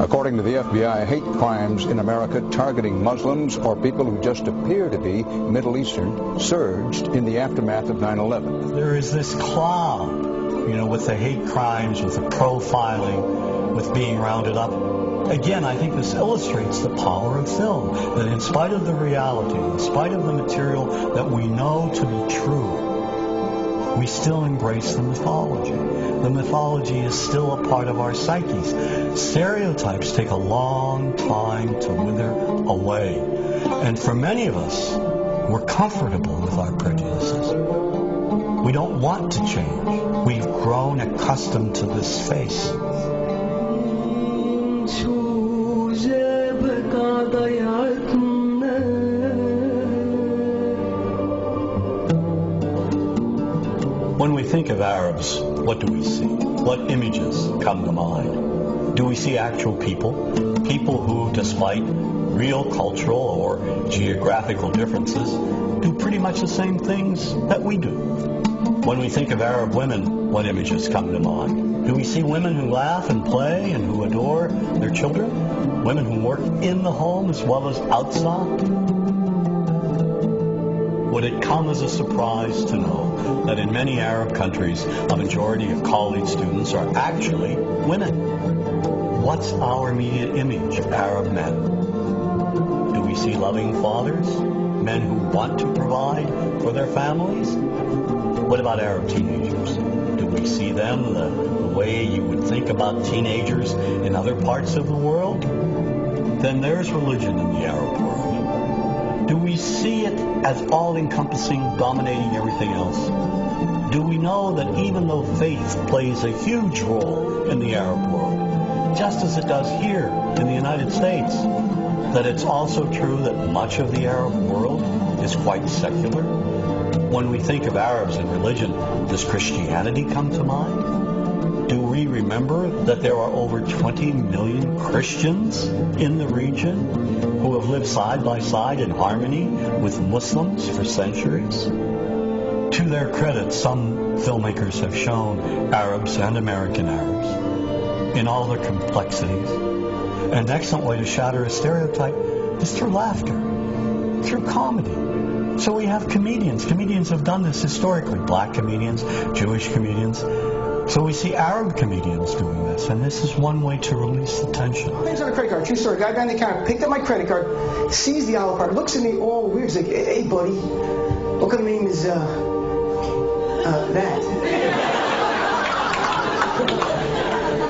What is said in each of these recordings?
According to the FBI, hate crimes in America targeting Muslims or people who just appear to be Middle Eastern surged in the aftermath of 9/11. There is this cloud, with the hate crimes, with the profiling, with being rounded up. Again, I think this illustrates the power of film, that in spite of the reality, in spite of the material that we know to be true, we still embrace the mythology. The mythology is still a part of our psyches. Stereotypes take a long time to wither away. And for many of us, we're comfortable with our prejudices. We don't want to change. We've grown accustomed to this face. When we think of Arabs, what do we see? What images come to mind? Do we see actual people? People who, despite real cultural or geographical differences, do pretty much the same things that we do. When we think of Arab women, what images come to mind? Do we see women who laugh and play and who adore their children? Women who work in the home as well as outside? Would it come as a surprise to know that in many Arab countries, a majority of college students are actually women? What's our immediate image of Arab men? Do we see loving fathers? Men who want to provide for their families? What about Arab teenagers? Do we see them the way you would think about teenagers in other parts of the world? Then there's religion in the Arab world. Do we see it as all-encompassing, dominating everything else? Do we know that even though faith plays a huge role in the Arab world, just as it does here in the United States, that it's also true that much of the Arab world is quite secular? When we think of Arabs and religion, does Christianity come to mind? Do we remember that there are over 20 million Christians in the region who have lived side by side in harmony with Muslims for centuries? To their credit, some filmmakers have shown Arabs and American Arabs in all their complexities. An excellent way to shatter a stereotype is through laughter, through comedy. So we have comedians. Comedians have done this historically. Black comedians, Jewish comedians. So we see Arab comedians doing this, and this is one way to release the tension. Name's on a credit card, true story. Guy behind the counter picked up my credit card, sees the olive card, looks at me all weird. He's like, hey, buddy, what kind of name is, that?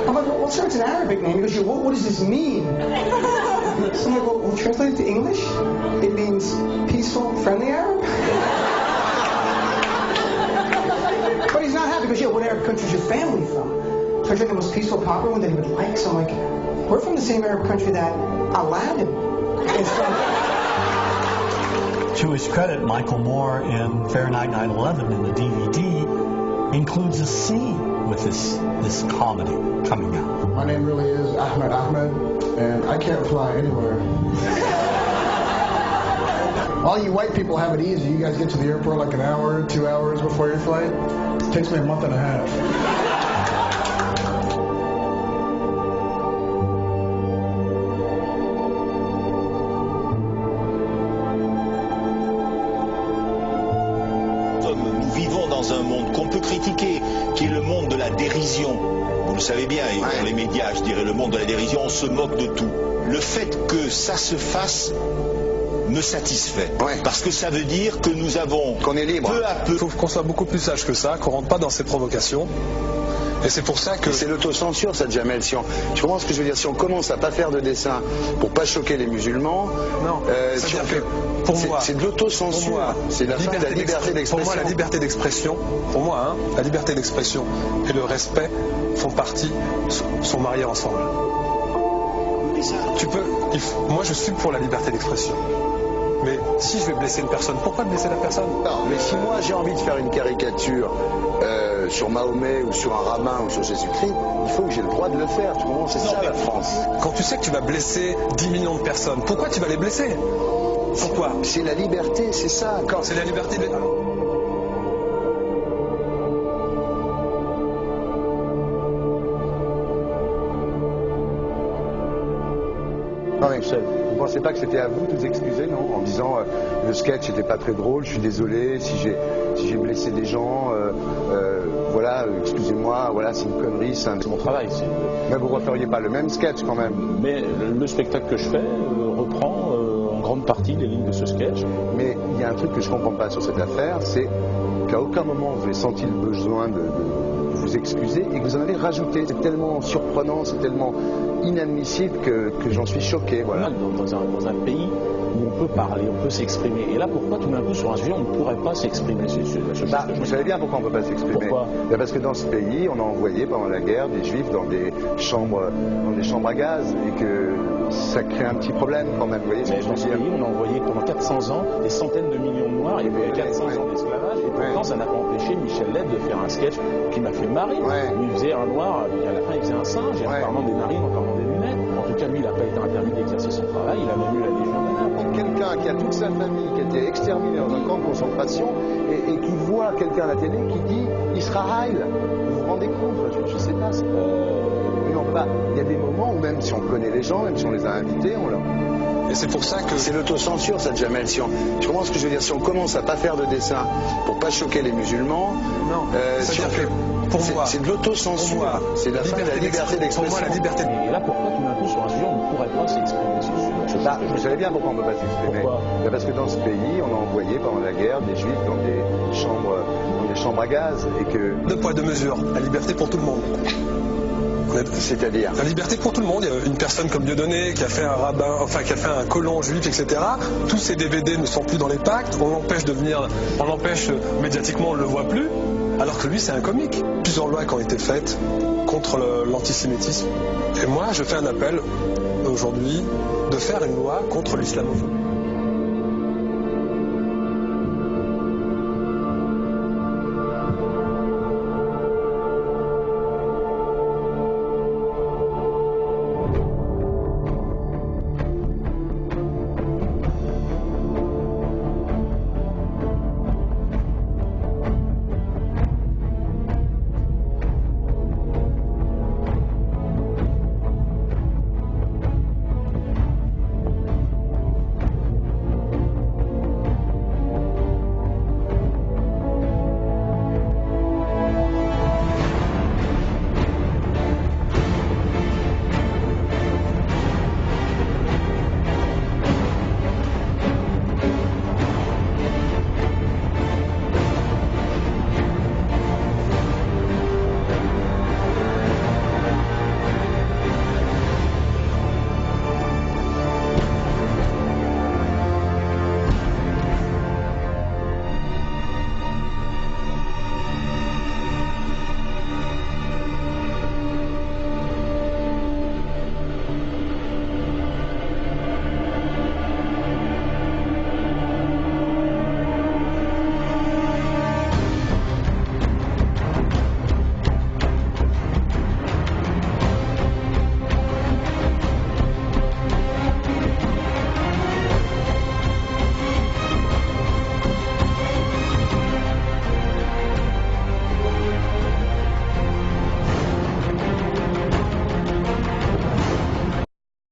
I'm like, well, sir, it's an Arabic name. He goes, what does this mean? So I'm like, well, translate it to English? It means peaceful, friendly Arab? But he's not happy because, what Arab country is your family from? So I tried the most peaceful, popular one that he would like. So I'm like, we're from the same Arab country that Aladdin is from. To his credit, Michael Moore in Fahrenheit 9/11 in the DVD includes a scene with this comedy coming out. My name really is Ahmed, and I can't fly anywhere. All you white people have it easy. You guys get to the airport like an hour, 2 hours before your flight. It takes me a month and a half. Nous vivons dans un monde qu'on peut critiquer, qui est le monde de la dérision. Vous le savez bien, et dans les médias, je dirais, le monde de la dérision, on se moque de tout. Le fait que ça se fasse me satisfait. Parce que ça veut dire que nous avons, qu'on est libre, peu à peu... Il faut qu'on soit beaucoup plus sage que ça, qu'on rentre pas dans ces provocations. Et c'est pour ça que... C'est l'autocensure, ça, Jamel. Tu comprends ce que je veux dire? Si on commence à pas faire de dessin pour pas choquer les musulmans... Non, c'est-à-dire que pour moi... C'est de l'autocensure. C'est la fin de la liberté d'expression. Pour moi, la liberté d'expression, la liberté d'expression et le respect font partie, sont mariés ensemble. Moi, je suis pour la liberté d'expression. Mais si je vais blesser une personne, pourquoi blesser la personne? Non, mais si moi j'ai envie de faire une caricature sur Mahomet ou sur un rabbin ou sur Jésus-Christ, il faut que j'ai le droit de le faire. Tu comprends? C'est ça la France. Quand tu sais que tu vas blesser 10 millions de personnes, pourquoi tu vas les blesser? Pourquoi? C'est la liberté, c'est ça. C'est la liberté de... Vous ne pensez pas que c'était à vous de vous excuser, non? En disant le sketch n'était pas très drôle, je suis désolé si j'ai blessé des gens, voilà, excusez-moi, voilà, c'est une connerie, c'est mon travail. Mais vous ne referiez pas le même sketch quand même? Mais le spectacle que je fais reprend en grande partie les lignes de ce sketch. Mais il y a un truc que je ne comprends pas sur cette affaire, c'est qu'à aucun moment vous avez senti le besoin de vous excuser et que vous en avez rajouté. C'est tellement surprenant, c'est tellement inadmissible que j'en suis choqué. Voilà. Dans un pays où on peut parler, on peut s'exprimer. Et là, pourquoi tout d'un coup sur un sujet on ne pourrait pas s'exprimer? Vous savez bien pourquoi on ne peut pas s'exprimer. Pourquoi? Parce que dans ce pays, on a envoyé pendant la guerre des juifs dans des chambres à gaz et que ça crée un petit problème quand même. Vous voyez ce que je veux dire? Dans ce pays, on a envoyé pendant 400 ans des centaines de millions de Noirs. Il y avait 400 ans d'esclavage et pourtant ça n'a pas empêché Michel Leb de faire un sketch qui m'a fait marrer. Où il faisait un noir, et à la fin il faisait un singe, en parlant des narines, en parlant des lunettes. En tout cas, lui, il n'a pas été interdit d'exercer son travail, il a même eu la Légion d'honneur. Quelqu'un qui a toute sa famille, qui a été exterminé dans un camp de concentration et qui voit quelqu'un à la télé qui dit Israël, vous vous rendez compte? Je ne sais pas. Il y a des moments où même si on connaît les gens, même si on les a invités, on leur... Et c'est pour ça que... C'est l'autocensure, ça, Jamel. Je comprends ce que je veux dire. Si on commence à pas faire de dessin pour pas choquer les musulmans... Non, pour moi... C'est de l'autocensure. C'est la liberté d'expression. Pour moi, la liberté... Et là, pourquoi tout d'un coup, sur un sujet, on ne pourrait pas s'exprimer sur ce sujet? Vous savez bien pourquoi on ne peut pas s'exprimer. Parce que dans ce pays, on a envoyé pendant la guerre des juifs dans des chambres à gaz et que... Deux poids, deux mesures. La liberté pour tout le monde. C'est-à-dire la liberté pour tout le monde. Il y a une personne comme Dieudonné qui a fait un rabbin, enfin qui a fait un colon juif, etc. Tous ces DVD ne sont plus dans les pactes. On l'empêche médiatiquement, on ne le voit plus. Alors que lui, c'est un comique. Plusieurs lois qui ont été faites contre l'antisémitisme. Et moi, je fais un appel aujourd'hui de faire une loi contre l'islamophobie.